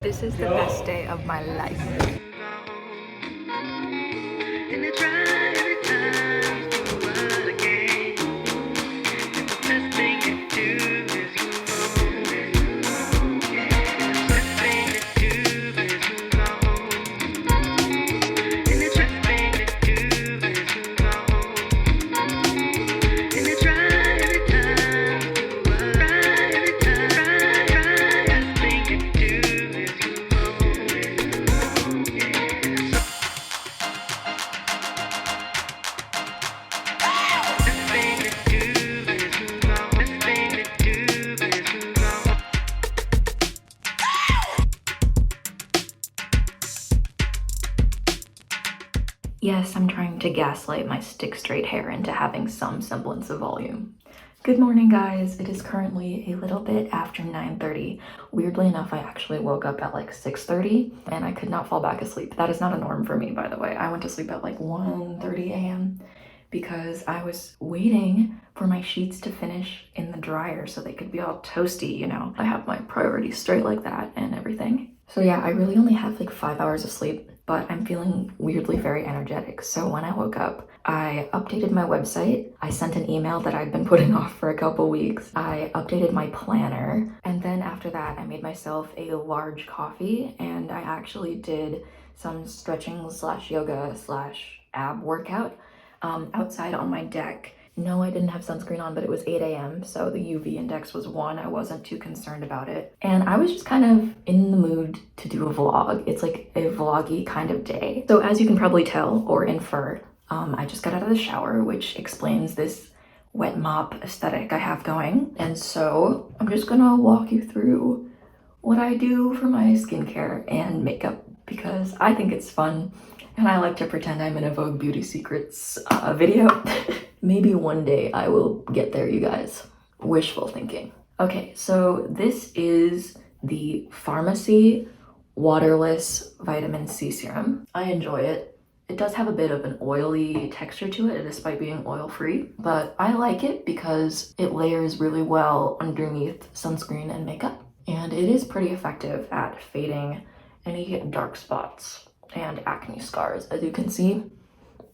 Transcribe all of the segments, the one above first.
This is the best day of my life. Yes, I'm trying to gaslight my stick straight hair into having some semblance of volume. Good morning, guys. It is currently a little bit after 9:30. Weirdly enough, I actually woke up at like 6:30 and I could not fall back asleep. That is not a norm for me, by the way. I went to sleep at like 1:30 a.m. because I was waiting for my sheets to finish in the dryer so they could be all toasty, you know. I have my priorities straight like that and everything. So yeah, I really only have like 5 hours of sleep, but I'm feeling weirdly very energetic. So when I woke up, I updated my website. I sent an email that I'd been putting off for a couple weeks. I updated my planner. And then after that, I made myself a large coffee and I actually did some stretching slash yoga slash ab workout outside on my deck. No, I didn't have sunscreen on, but it was 8 a.m. so the UV index was 1. I wasn't too concerned about it. And I was just kind of in the mood to do a vlog. It's like a vloggy kind of day. So as you can probably tell or infer, I just got out of the shower, which explains this wet mop aesthetic I have going. And so I'm just gonna walk you through what I do for my skincare and makeup because I think it's fun. And I like to pretend I'm in a Vogue Beauty Secrets video. Maybe one day I will get there, you guys. Wishful thinking. Okay, so this is the Pharmacy Waterless Vitamin C Serum. I enjoy it. It does have a bit of an oily texture to it, despite being oil-free, but I like it because it layers really well underneath sunscreen and makeup. And it is pretty effective at fading any dark spots and acne scars. As you can see,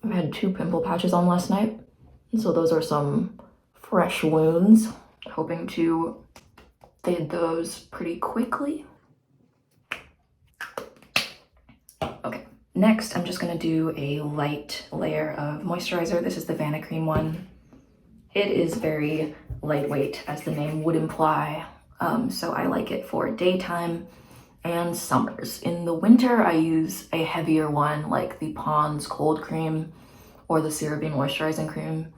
I've had 2 pimple patches on last night. So those are some fresh wounds. Hoping to fade those pretty quickly. Okay, next I'm just gonna do a light layer of moisturizer. This is the Vanacream one. It is very lightweight, as the name would imply. So I like it for daytime and summers. In the winter, I use a heavier one like the Pond's Cold Cream or the CeraVe Moisturizing Cream.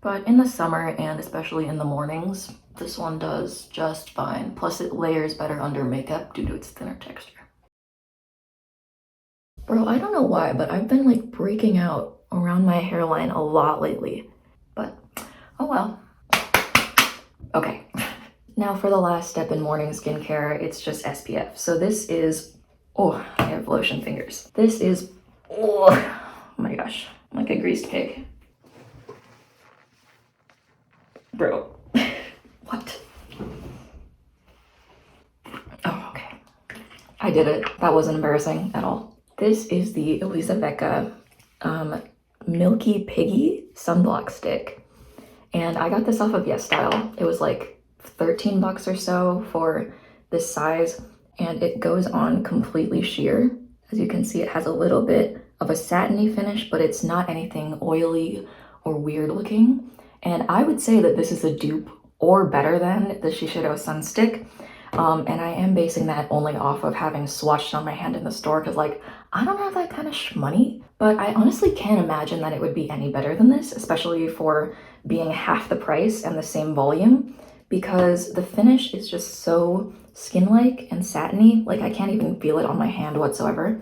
But in the summer and especially in the mornings, this one does just fine. Plus it layers better under makeup due to its thinner texture. Bro, I don't know why, but I've been like breaking out around my hairline a lot lately. But, oh well. Okay. Now for the last step in morning skincare, it's just SPF. So this is, oh, I have lotion fingers. This is, oh my gosh, like a greased pig. Bro, what? Oh, okay. I did it. That wasn't embarrassing at all. This is the Elisa Milky Piggy Sunblock Stick. And I got this off of YesStyle. It was like 13 bucks or so for this size, and it goes on completely sheer. As you can see, it has a little bit of a satiny finish, but it's not anything oily or weird looking. And I would say that this is a dupe or better than the Shiseido Sun Stick. And I am basing that only off of having swatched on my hand in the store because, like, I don't have that kind of shmoney, but I honestly can't imagine that it would be any better than this, especially for being half the price and the same volume, because the finish is just so skin-like and satiny. Like, I can't even feel it on my hand whatsoever.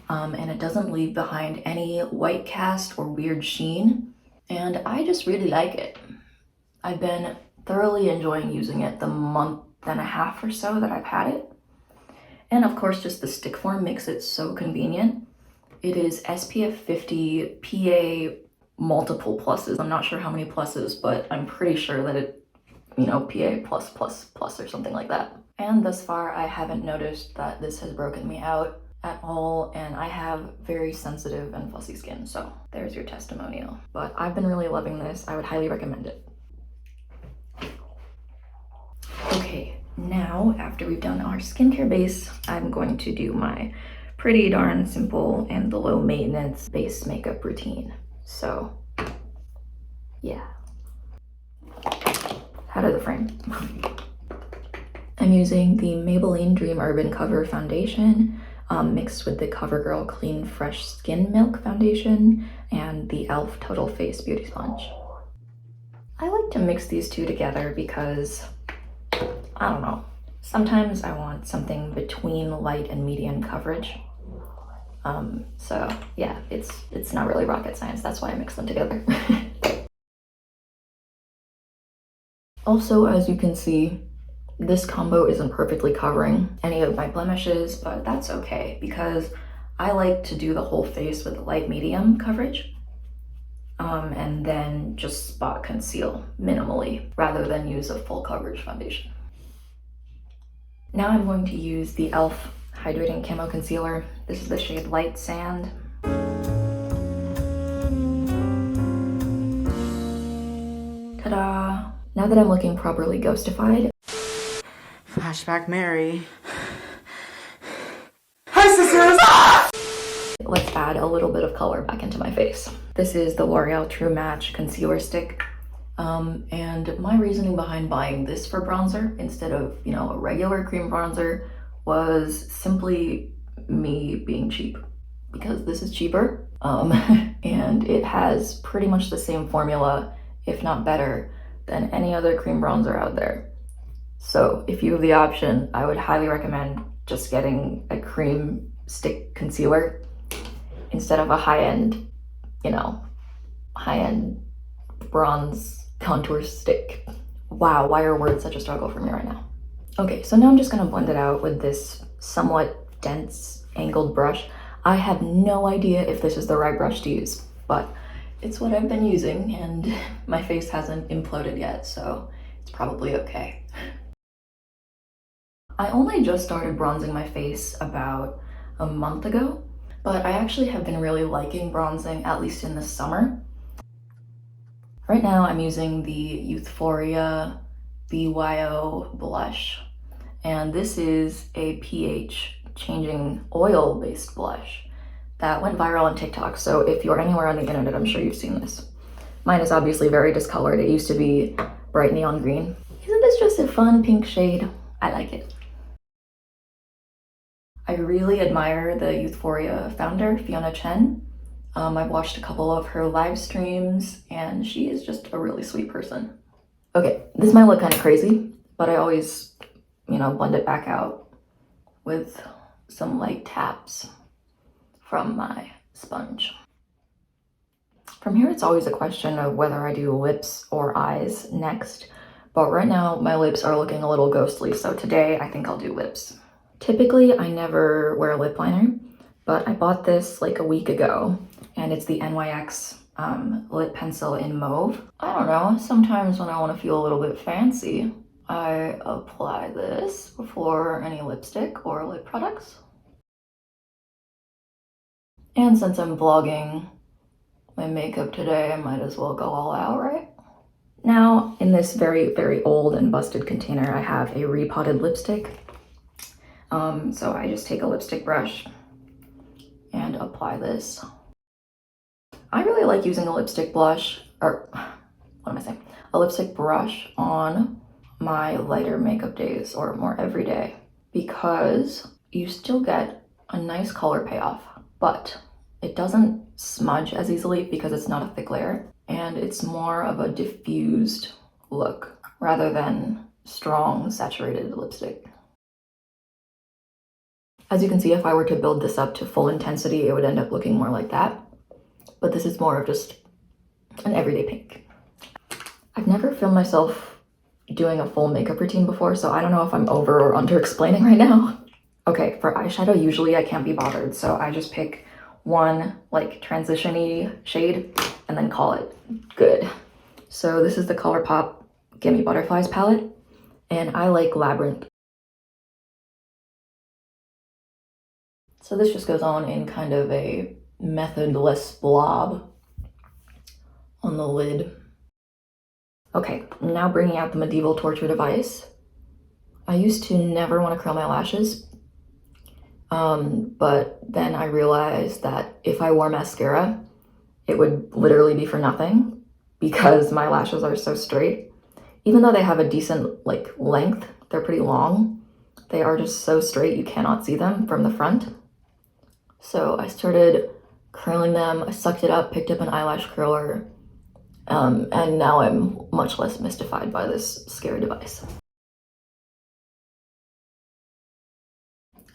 And it doesn't leave behind any white cast or weird sheen. And I just really like it. I've been thoroughly enjoying using it the month and a half or so that I've had it. And of course, just the stick form makes it so convenient. It is SPF 50 PA multiple pluses. I'm not sure how many pluses, but I'm pretty sure that it, you know, PA plus plus plus or something like that. And thus far, I haven't noticed that this has broken me out at all, and I have very sensitive and fussy skin, so there's your testimonial. But I've been really loving this. I would highly recommend it. Okay, now after we've done our skincare base, I'm going to do my pretty darn simple and the low maintenance base makeup routine. So yeah, out of the frame. I'm using the Maybelline Dream Urban Cover Foundation mixed with the CoverGirl Clean Fresh Skin Milk Foundation and the e.l.f. Total Face Beauty Sponge. I like to mix these two together because, I don't know, sometimes I want something between light and medium coverage. So yeah, it's not really rocket science, that's why I mix them together. Also, as you can see, this combo isn't perfectly covering any of my blemishes, but that's okay because I like to do the whole face with light medium coverage and then just spot conceal minimally rather than use a full coverage foundation. Now I'm going to use the e.l.f. Hydrating Camo Concealer. This is the shade Light Sand. Ta-da! Now that I'm looking properly ghostified, flashback Mary. Hi sisters! Let's add a little bit of color back into my face. This is the L'Oreal True Match Concealer Stick. And my reasoning behind buying this for bronzer instead of, you know, a regular cream bronzer was simply me being cheap, because this is cheaper. And it has pretty much the same formula, if not better, than any other cream bronzer out there. So if you have the option, I would highly recommend just getting a cream stick concealer instead of a high-end, you know, high-end bronze contour stick. Wow, why are words such a struggle for me right now? Okay, so now I'm just gonna blend it out with this somewhat dense angled brush. I have no idea if this is the right brush to use, but it's what I've been using and my face hasn't imploded yet, so it's probably okay. I only just started bronzing my face about a month ago, but I actually have been really liking bronzing, at least in the summer. Right now I'm using the Youthforia BYO blush, and this is a pH changing oil based blush that went viral on TikTok, so if you're anywhere on the internet, I'm sure you've seen this. Mine is obviously very discolored. It used to be bright neon green. Isn't this just a fun pink shade? I like it. I really admire the Youthforia founder, Fiona Chen. I've watched a couple of her live streams and she is just a really sweet person. Okay, this might look kind of crazy, but I always, you know, blend it back out with some light taps from my sponge. From here, it's always a question of whether I do lips or eyes next, but right now my lips are looking a little ghostly, so today I think I'll do lips. Typically, I never wear a lip liner, but I bought this like a week ago, and it's the NYX lip pencil in mauve. I don't know, sometimes when I want to feel a little bit fancy, I apply this before any lipstick or lip products. And since I'm vlogging my makeup today, I might as well go all out, right? Now, in this very, very old and busted container, I have a repotted lipstick. So I just take a lipstick brush and apply this. I really like using a lipstick blush, or what am I saying? A lipstick brush on my lighter makeup days or more everyday, because you still get a nice color payoff, but it doesn't smudge as easily because it's not a thick layer, and it's more of a diffused look rather than strong saturated lipstick. As you can see, if I were to build this up to full intensity, it would end up looking more like that. But this is more of just an everyday pink. I've never filmed myself doing a full makeup routine before, so I don't know if I'm over or under explaining right now. Okay, for eyeshadow, usually I can't be bothered, so I just pick one like transition-y shade and then call it good. So this is the ColourPop Gimme Butterflies palette, and I like Labyrinth. So this just goes on in kind of a methodless blob on the lid. Okay, now bringing out the medieval torture device. I used to never want to curl my lashes, but then I realized that if I wore mascara, it would literally be for nothing because my lashes are so straight. Even though they have a decent length, they're pretty long. They are just so straight you cannot see them from the front. So I started curling them. I sucked it up, picked up an eyelash curler, and now I'm much less mystified by this scary device.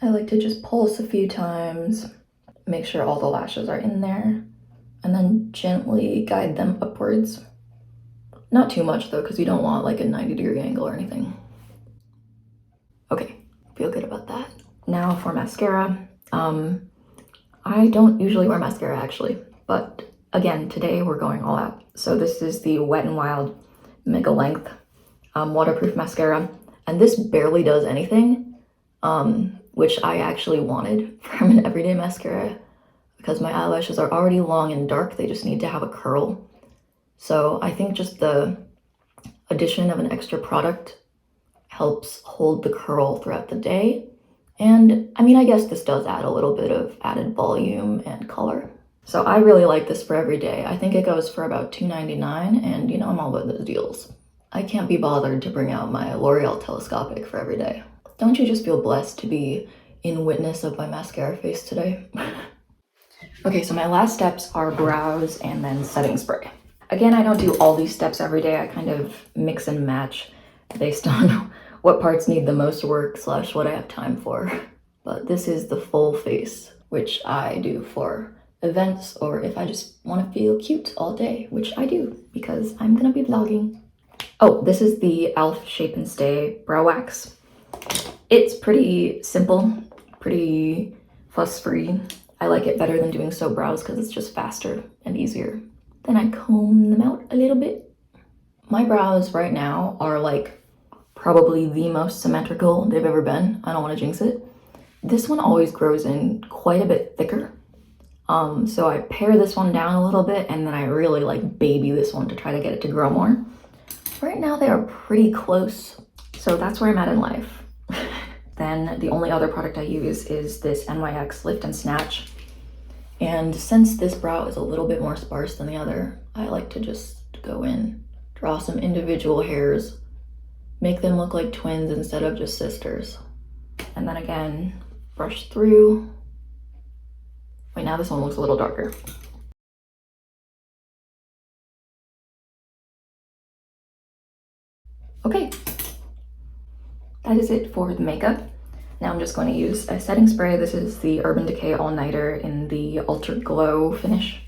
I like to just pulse a few times, make sure all the lashes are in there, and then gently guide them upwards. Not too much though, because you don't want like a 90-degree angle or anything. Okay, feel good about that. Now for mascara. I don't usually wear mascara actually, but again, today we're going all out. So this is the Wet n Wild Mega Length waterproof mascara, and this barely does anything, which I actually wanted from an everyday mascara because my eyelashes are already long and dark. They just need to have a curl. So I think just the addition of an extra product helps hold the curl throughout the day. And I mean, I guess this does add a little bit of added volume and color. So I really like this for every day. I think it goes for about $2.99, and you know I'm all about those deals. I can't be bothered to bring out my L'Oreal telescopic for every day. Don't you just feel blessed to be in witness of my mascara face today? Okay, so my last steps are brows and then setting spray. Again, I don't do all these steps every day. I kind of mix and match based on what parts need the most work / what I have time for. But this is the full face, which I do for events or if I just want to feel cute all day, which I do because I'm gonna be vlogging. Oh, this is the e.l.f. Shape and Stay Brow Wax. It's pretty simple, pretty fuss-free. I like it better than doing sew brows because it's just faster and easier. Then I comb them out a little bit. My brows right now are like probably the most symmetrical they've ever been. I don't want to jinx it. This one always grows in quite a bit thicker. So I pare this one down a little bit and then I really like baby this one to try to get it to grow more. Right now they are pretty close. So that's where I'm at in life. Then the only other product I use is this NYX Lift and Snatch. And since this brow is a little bit more sparse than the other, I like to just go in, draw some individual hairs, make them look like twins instead of just sisters. And then again, brush through. Wait, now this one looks a little darker. Okay, that is it for the makeup. Now I'm just going to use a setting spray. This is the Urban Decay All Nighter in the Ultra Glow finish.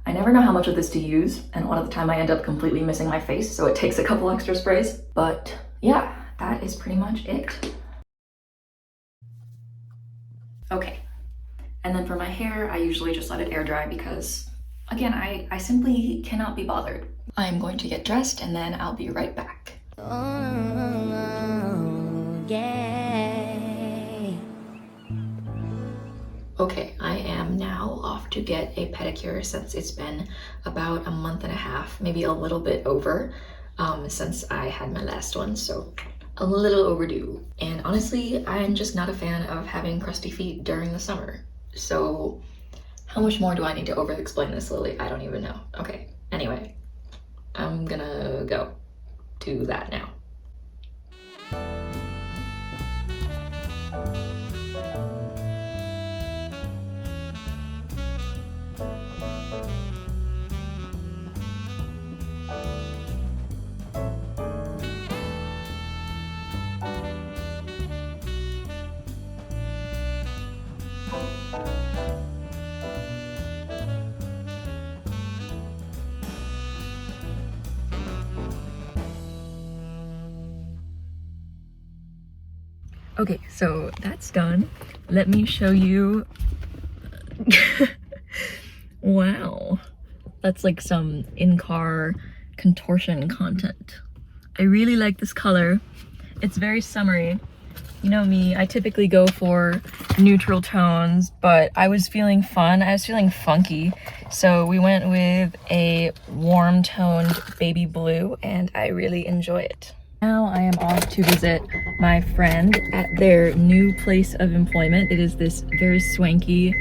I never know how much of this to use, and a lot of the time I end up completely missing my face, so it takes a couple extra sprays. But yeah, that is pretty much it. Okay, and then for my hair, I usually just let it air dry because, again, I simply cannot be bothered. I'm going to get dressed and then I'll be right back. Oh, yeah. Okay, I am now off to get a pedicure since it's been about a month and a half, maybe a little bit over, since I had my last one, so a little overdue. And honestly, I'm just not a fan of having crusty feet during the summer. So how much more do I need to over-explain this, Lily? I don't even know. Okay, anyway, I'm gonna go to that now. Okay, so that's done. Let me show you. Wow, that's like some in-car contortion content. I really like this color. It's very summery. You know me, I typically go for neutral tones, but I was feeling fun. I was feeling funky. So we went with a warm toned baby blue and I really enjoy it. Now I am off to visit my friend at their new place of employment. It is this very swanky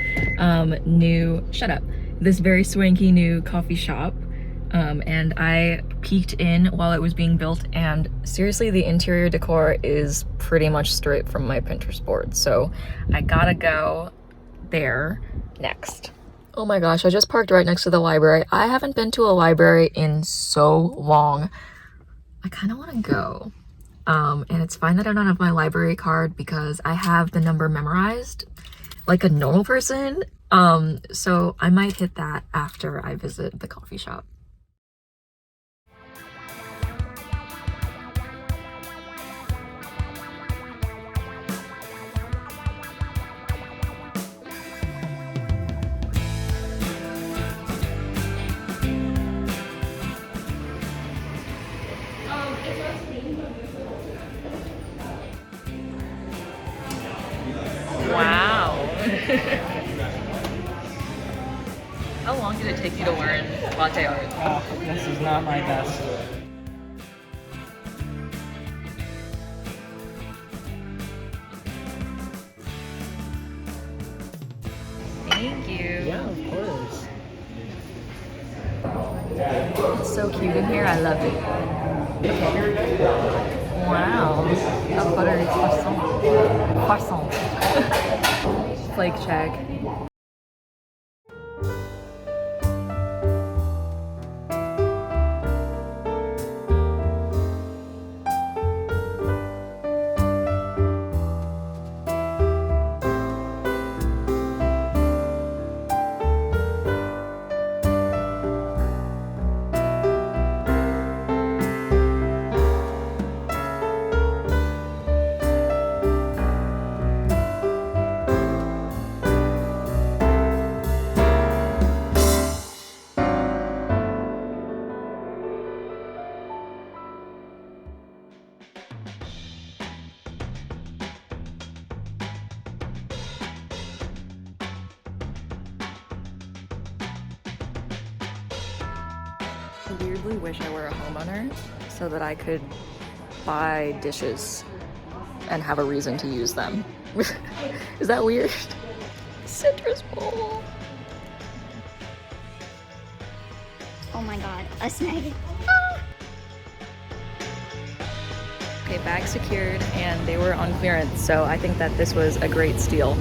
this very swanky new coffee shop. And I peeked in while it was being built, and seriously, the interior decor is pretty much straight from my Pinterest board. So I gotta go there next. Oh my gosh, I just parked right next to the library. I haven't been to a library in so long. I kind of want to go. And it's fine that I don't have my library card because I have the number memorized like a normal person. So I might hit that after I visit the coffee shop. Wow. How long did it take you to learn latte art? Oh, this is not my best. Thank you. Yeah, of course. It's so cute in here. I love it. Wow. A buttery croissant. Croissant. Flake check. I weirdly wish I were a homeowner so that I could buy dishes and have a reason to use them. Is that weird? Citrus bowl. Oh my god, a snag. Okay, bag secured, and they were on clearance, so I think that this was a great steal.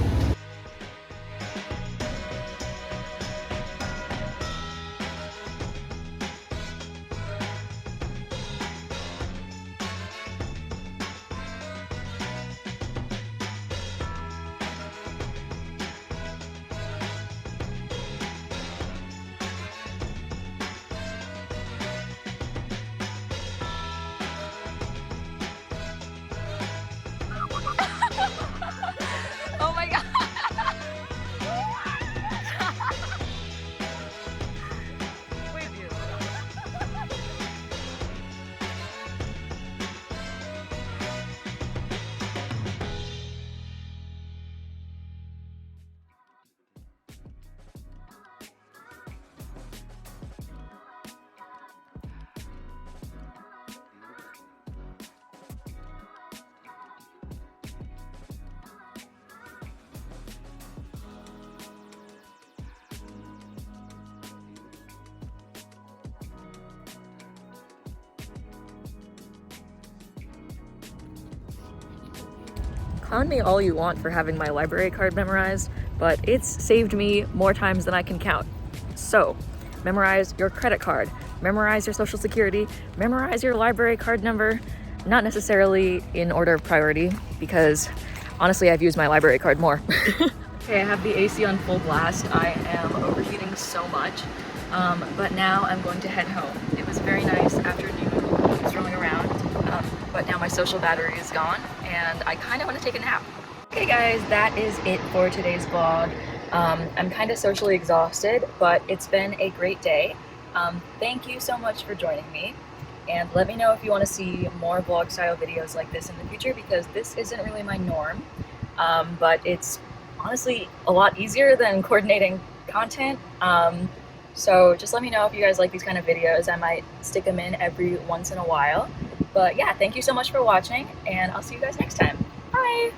Oh my god! Wait, you. Clown me all you want for having my library card memorized, but it's saved me more times than I can count. So, memorize your credit card, memorize your social security, memorize your library card number, not necessarily in order of priority, because honestly, I've used my library card more. Okay, I have the AC on full blast. I am overheating so much, but now I'm going to head home. It was a very nice afternoon strolling around, but now my social battery is gone and I kind of want to take a nap. Okay guys, that is it for today's vlog. I'm kind of socially exhausted, but it's been a great day. Thank you so much for joining me. And let me know if you want to see more vlog style videos like this in the future, because this isn't really my norm, but it's honestly a lot easier than coordinating content. So just let me know if you guys like these kind of videos. I might stick them in every once in a while. But yeah, thank you so much for watching, and I'll see you guys next time. Bye!